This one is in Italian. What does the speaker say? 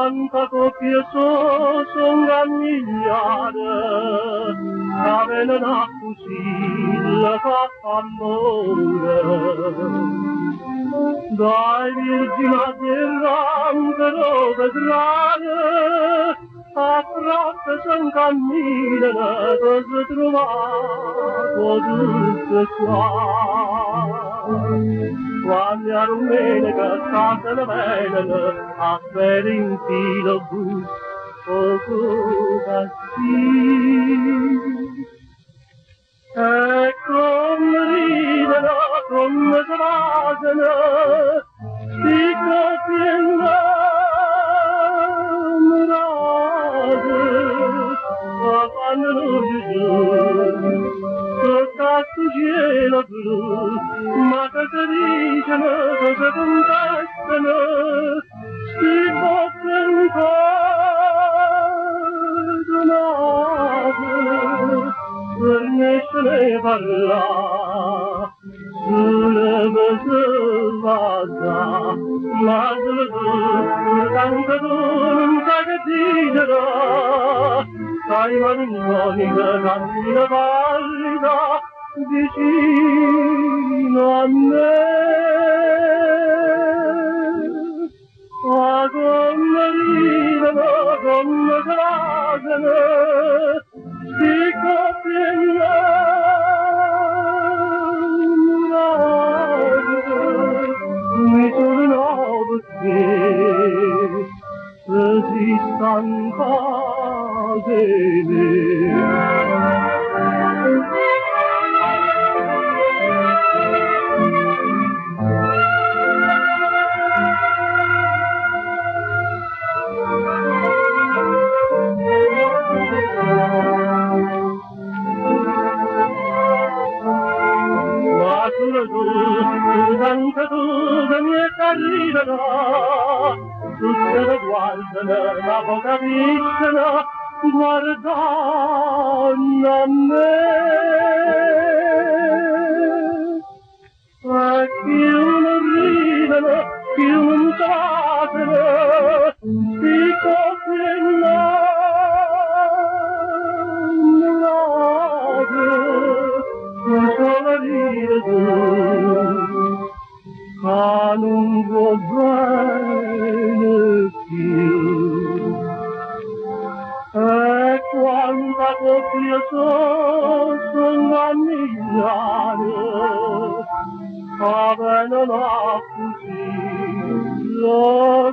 quanta coppia sono a migliaia, avevano così la cappa amore. Dai virgina dell'angelo vedrai, a tratti s'incammina che si trovato tutte qua. Quando a domenica state le vene, a fare in filo gusto così. E come ridono, come svagono, sti coppie innamorate, ma quando non ci sono, tutta sto cielo blu, ma che si dicono, che si confessano, sti coppie incordonate, per me se ne parla, sulle bese vada, ma sulle due, anche tu non sai che dirà, sai malinconica, cammina pallida, vicino a me. Ma come ridono, come svagono, sti coppie innamorate, mi tornavo perché si stanca di me. Anche tu che mi arriverà, tutte le guardano, ma poi capiscono, guardando a me. E più non ridono, più non tacciono, dico che innamorate, non sono dire tu. Ma non può bene più. E quanta coppia sono a migliaia, avevano così la